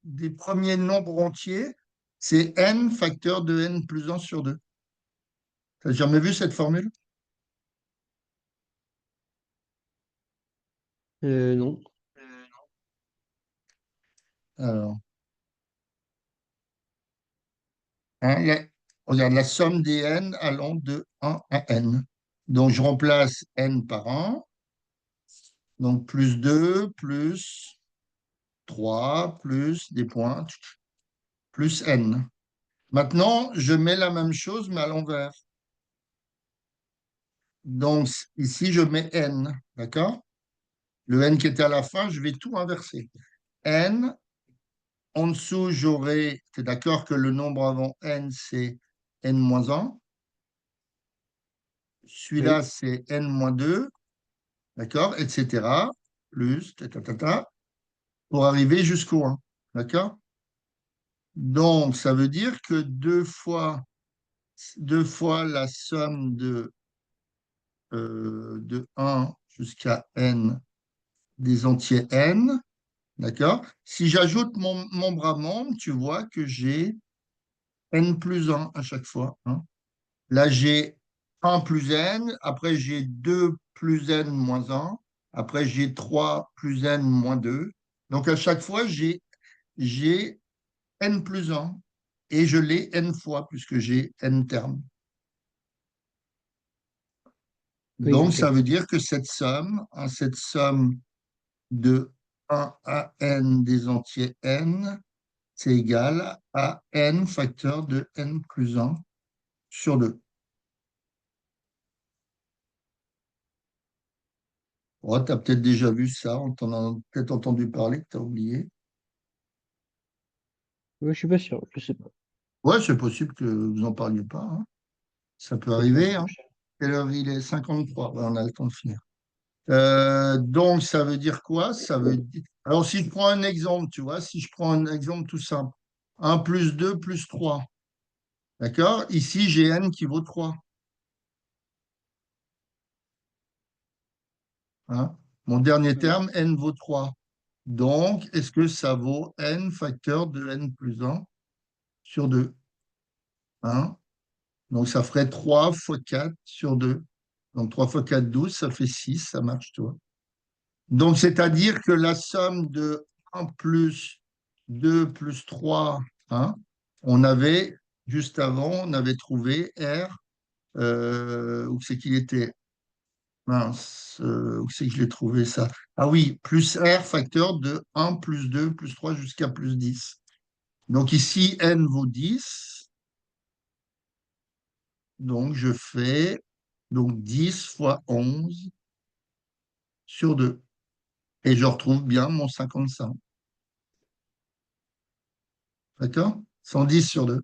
des premiers nombres entiers, c'est n facteur de n plus 1 sur 2. Tu n'as jamais vu cette formule? Non. Alors, regarde, la somme des n allant de 1 à n. Donc, je remplace n par 1. Donc, plus 2, plus 3, plus des points, plus n. Maintenant, je mets la même chose, mais à l'envers. Donc, ici, je mets n, d'accord? Le n qui était à la fin, je vais tout inverser. N, en dessous, j'aurai, tu es d'accord que le nombre avant n, c'est n-1. Celui-là, Oui. c'est n-2, d'accord, etc. Plus, pour arriver jusqu'au 1, d'accord? Donc, ça veut dire que deux fois la somme de 1 jusqu'à n des entiers n, d'accord? Si j'ajoute mon bras membre, tu vois que j'ai n plus 1 à chaque fois, hein. Là, j'ai 1 plus n, après j'ai 2 plus n moins 1, après j'ai 3 plus n moins 2. Donc à chaque fois, j'ai n plus 1 et je l'ai n fois puisque j'ai n termes. Oui, Donc, ok. ça veut dire que cette somme de 1 à n des entiers n, c'est égal à n facteur de n plus 1 sur 2. Oh, tu as peut-être déjà vu ça, on t'en a peut-être entendu parler, que tu as oublié. Ouais, je suis pas sûr, je sais pas. Ouais, c'est possible que vous n'en parliez pas, hein. Ça peut Peut-être l'année arriver, hein. prochaine. Quelle heure il est? 53. Ouais, on a le temps de finir. Donc, ça veut dire quoi? Ça veut dire... Alors, si je prends un exemple, tu vois, si je prends un exemple tout simple, 1 plus 2 plus 3, d'accord? Ici, j'ai n qui vaut 3, hein. Mon dernier Oui. terme, n vaut 3. Donc, est-ce que ça vaut n facteur de n plus 1 sur 2, hein? Donc, ça ferait 3 fois 4 sur 2. Donc, 3 fois 4, 12, ça fait 6, ça marche, tu vois. Donc, c'est-à-dire que la somme de 1 plus 2 plus 3, hein, on avait, juste avant, on avait trouvé R, où c'est qu'il était? Mince, où c'est que je l'ai trouvé ça? Ah oui, plus R facteur de 1 plus 2 plus 3 jusqu'à plus 10. Donc ici, n vaut 10. Donc je fais donc 10 fois 11 sur 2. Et je retrouve bien mon 55. D'accord? 110 sur 2.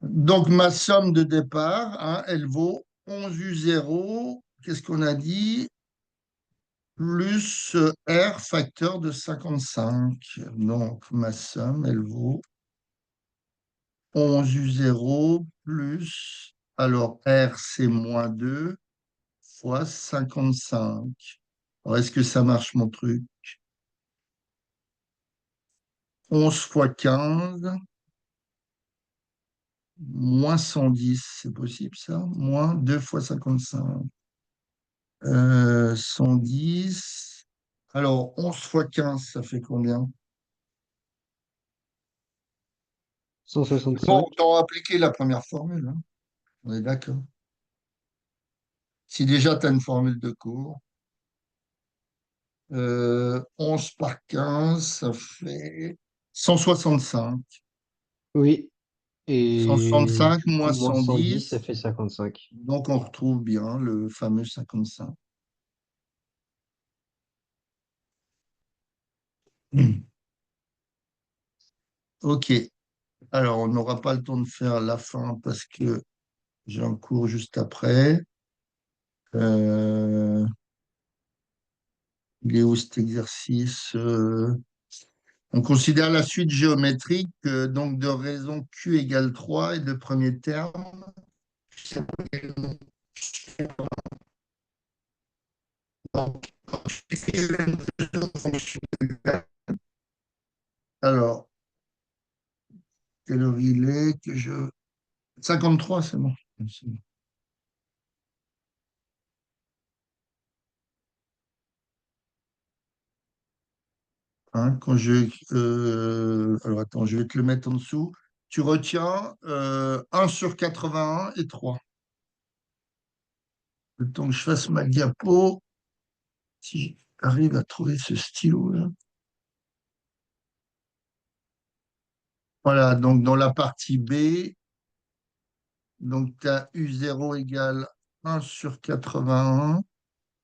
Donc ma somme de départ, hein, elle vaut 11 U0. Qu'est-ce qu'on a dit? Plus R facteur de 55. Donc ma somme, elle vaut 11 U0 plus, alors R c'est moins 2 fois 55. Alors est-ce que ça marche mon truc? 11 fois 15, moins 110, c'est possible ça? Moins 2 fois 55. 110. Alors 11 fois 15, ça fait combien? Bon, 165. autant appliquer la première formule, hein. On est d'accord. Si déjà tu as une formule de cours, 11 par 15, ça fait 165. Oui. Et 165 du coup, moins moins 110, ça 110, fait 55. donc on retrouve bien le fameux 55. Ok, alors on n'aura pas le temps de faire la fin parce que j'ai un cours juste après. Euh, il est où cet exercice? On considère la suite géométrique donc de raison Q égale 3 et de premier terme. Alors, quelle heure il est que je... 53, c'est bon. C'est bon. Hein, alors attends, je vais te le mettre en dessous. Tu retiens 1 sur 81 et 3. Le temps que je fasse ma diapo, si j'arrive à trouver ce stylo-là. Voilà, donc dans la partie B, donc tu as U0 égale 1 sur 81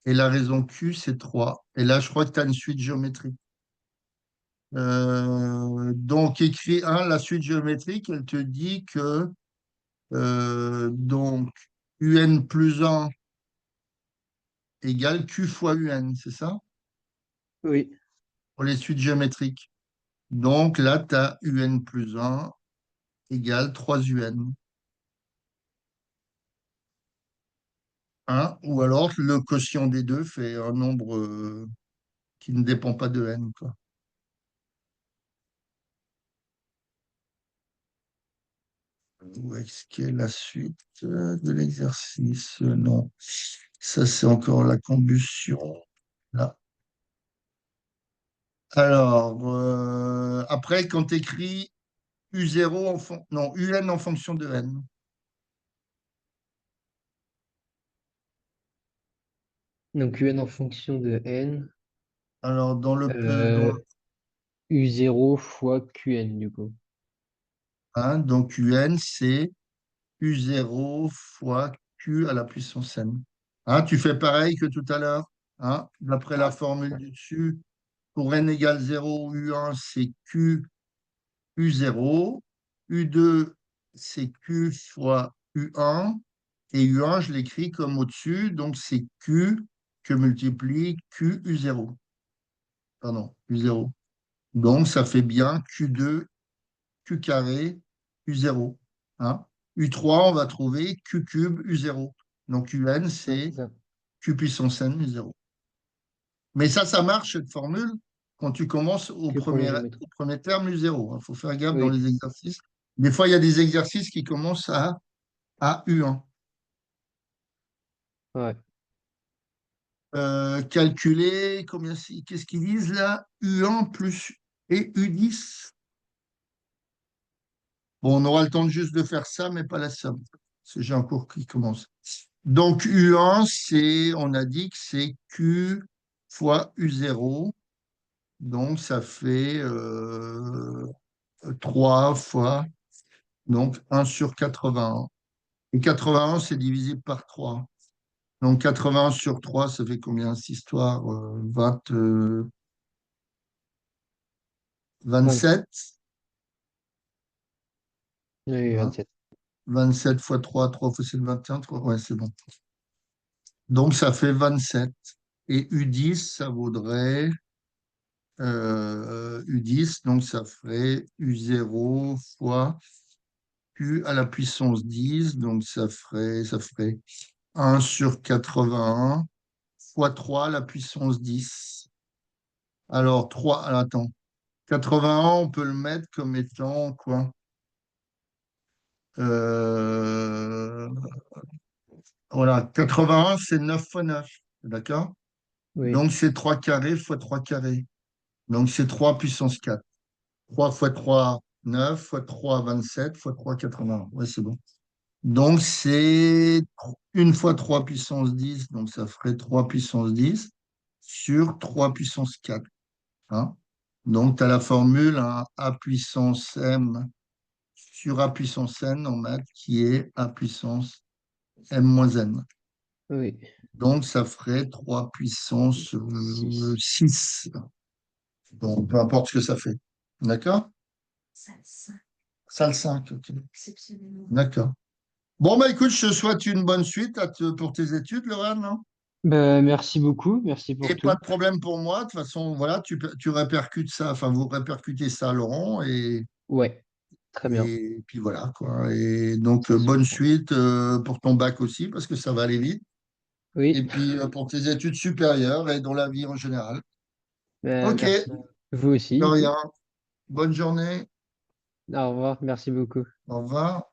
et la raison Q, c'est 3. Et là, je crois que tu as une suite géométrique. Donc, écrit 1, la suite géométrique, elle te dit que donc UN plus 1 égale Q fois UN, c'est ça? Oui. Pour les suites géométriques. Donc là, tu as UN plus 1 égale 3 UN. Hein. Ou alors, le quotient des deux fait un nombre qui ne dépend pas de N, quoi. Où est-ce qu'est la suite de l'exercice? Non. Ça, c'est encore la combustion. Là. Alors, après, quand tu écris U0 non, UN en fonction de N. Donc UN en fonction de N. Alors, Euh, U0 fois QN, du coup. donc UN, c'est U0 fois Q à la puissance n. Hein, tu fais pareil que tout à l'heure. Hein, d'après la formule du dessus, pour n égale 0, U1, c'est Q U0. U2, c'est Q fois U1. Et U1, je l'écris comme au-dessus, donc c'est Q que multiplie Q U0. Pardon, U0. Donc, ça fait bien Q2, Q carré, U0. Hein. U3, on va trouver Q cube, U0. Donc, UN, Ouais, c'est c'est ça. Q puissance n, U0. Mais ça marche, cette formule, quand tu commences Que pour les au géométries. premier terme U0. Il faut faire gaffe dans Oui, les exercices. Des fois, il y a des exercices qui commencent à U1. ouais. Calculer, qu'est-ce qu'ils disent là? U1 plus et U10. Bon, on aura le temps juste de faire ça, mais pas la somme. Parce que j'ai un cours qui commence. Donc, U1, on a dit que c'est Q fois U0. Donc, ça fait 3 fois, donc 1 sur 81. Et 81, c'est divisible par 3. Donc, 81 sur 3, ça fait combien cette histoire? 20, 27. 27. Oui, Hein, 27. 27 fois 3, 3 fois c'est le 21, 3. Ouais, c'est bon. Donc, ça fait 27. Et U10, ça vaudrait U10, donc ça ferait U0 fois Q à la puissance 10, donc ça ferait 1 sur 81 fois 3 à la puissance 10. Alors, 3, alors, attends, 81, on peut le mettre comme étant quoi? Euh, voilà, 81, c'est 9 fois 9, d'accord? Oui, Donc, c'est 3 carrés fois 3 carrés. Donc, c'est 3 puissance 4. 3 fois 3, 9 fois 3, 27 fois 3, 81. Ouais, c'est bon. Donc, c'est une fois 3 puissance 10, donc ça ferait 3 puissance 10 sur 3 puissance 4. Hein. Donc, tu as la formule hein, A puissance M sur A puissance N en maths qui est A puissance M moins N. oui. Donc, ça ferait 3 puissance 6. 6. Donc, peu importe ce que ça fait. D'accord? Salle 5, ok. D'accord. Bon, bah écoute, je te souhaite une bonne suite pour tes études, Lorraine. Hein. Ben, merci beaucoup. Merci Et pour pas tout. de problème pour moi. De toute façon, voilà, tu répercutes ça, enfin, vous répercutez ça à Laurent. Ouais, très bien. Et puis voilà, quoi. Et donc, Ça se bonne fera. suite pour ton bac aussi, parce que ça va aller vite. Oui, Et puis, pour tes études supérieures et dans la vie en général. ben, Ok, merci. Vous aussi, de du coup. rien. Bonne journée. Au revoir. Merci beaucoup. Au revoir.